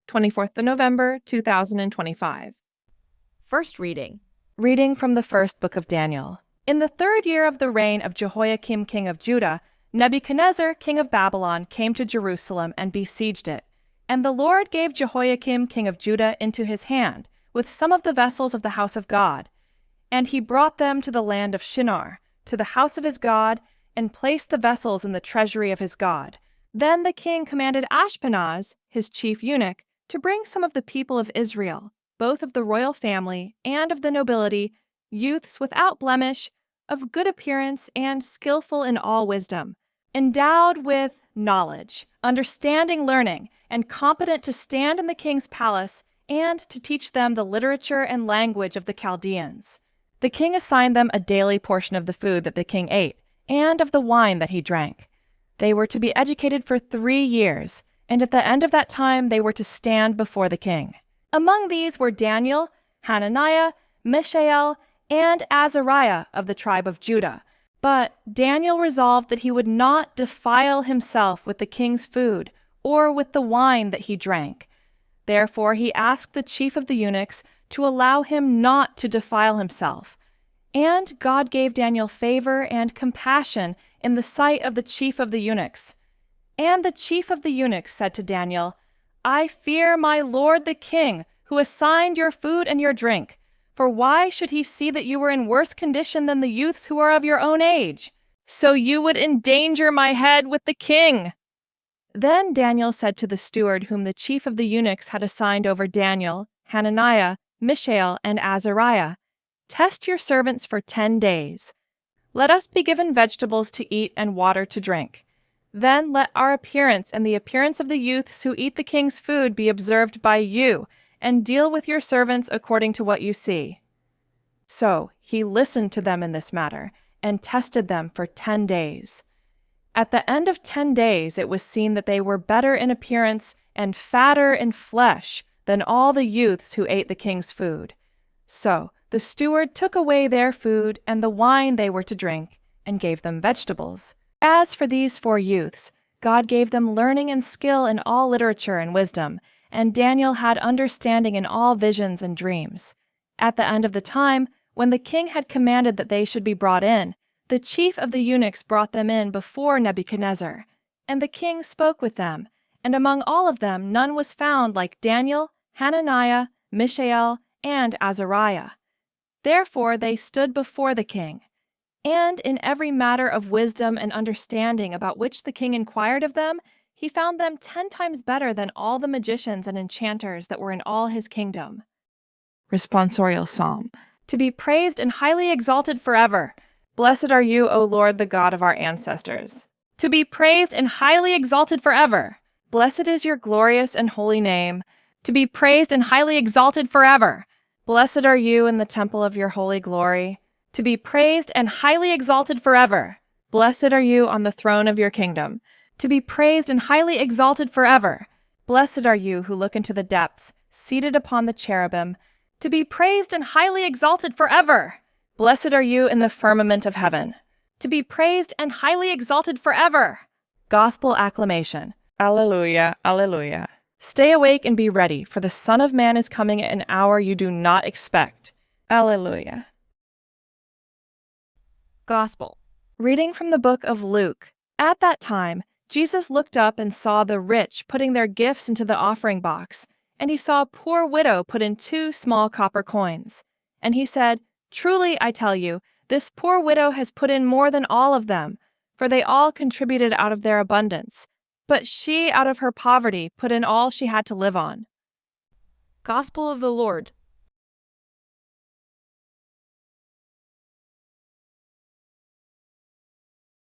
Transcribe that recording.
24th of November, 2025. First reading. Reading from the first book of Daniel. In the 3rd year of the reign of Jehoiakim king of Judah, Nebuchadnezzar king of Babylon came to Jerusalem and besieged it. And the Lord gave Jehoiakim king of Judah into his hand, with some of the vessels of the house of God. And he brought them to the land of Shinar, to the house of his God, and placed the vessels in the treasury of his God. Then the king commanded Ashpenaz, his chief eunuch, to bring some of the people of Israel, both of the royal family and of the nobility, youths without blemish, of good appearance and skilful in all wisdom, endowed with knowledge, understanding learning, and competent to stand in the king's palace and to teach them the literature and language of the Chaldeans. The king assigned them a daily portion of the food that the king ate and of the wine that he drank. They were to be educated for 3 years, and at the end of that time they were to stand before the king. Among these were Daniel, Hananiah, Mishael, and Azariah of the tribe of Judah. But Daniel resolved that he would not defile himself with the king's food or with the wine that he drank. Therefore he asked the chief of the eunuchs to allow him not to defile himself. And God gave Daniel favor and compassion in the sight of the chief of the eunuchs. And the chief of the eunuchs said to Daniel, "I fear my lord the king, who assigned your food and your drink. For why should he see that you were in worse condition than the youths who are of your own age? So you would endanger my head with the king." Then Daniel said to the steward whom the chief of the eunuchs had assigned over Daniel, Hananiah, Mishael, and Azariah, "Test your servants for 10 days. Let us be given vegetables to eat and water to drink. Then let our appearance and the appearance of the youths who eat the king's food be observed by you, and deal with your servants according to what you see." So he listened to them in this matter, and tested them for 10 days. At the end of 10 days it was seen that they were better in appearance and fatter in flesh than all the youths who ate the king's food. So the steward took away their food and the wine they were to drink, and gave them vegetables. As for these 4 youths, God gave them learning and skill in all literature and wisdom, and Daniel had understanding in all visions and dreams. At the end of the time, when the king had commanded that they should be brought in, the chief of the eunuchs brought them in before Nebuchadnezzar. And the king spoke with them, and among all of them none was found like Daniel, Hananiah, Mishael, and Azariah. Therefore they stood before the king. And in every matter of wisdom and understanding about which the king inquired of them, he found them 10 times better than all the magicians and enchanters that were in all his kingdom. Responsorial Psalm. To be praised and highly exalted forever. Blessed are you, O Lord, the God of our ancestors. To be praised and highly exalted forever. Blessed is your glorious and holy name. To be praised and highly exalted forever. Blessed are you in the temple of your holy glory. To be praised and highly exalted forever. Blessed are you on the throne of your kingdom. To be praised and highly exalted forever. Blessed are you who look into the depths, seated upon the cherubim. To be praised and highly exalted forever. Blessed are you in the firmament of heaven. To be praised and highly exalted forever. Gospel acclamation. Alleluia, alleluia. Stay awake and be ready, for the Son of Man is coming at an hour you do not expect. Alleluia. Gospel. Reading from the book of Luke. At that time, Jesus looked up and saw the rich putting their gifts into the offering box, and he saw a poor widow put in 2 small copper coins. And he said, "Truly, I tell you, this poor widow has put in more than all of them, for they all contributed out of their abundance. But she, out of her poverty, put in all she had to live on." Gospel of the Lord.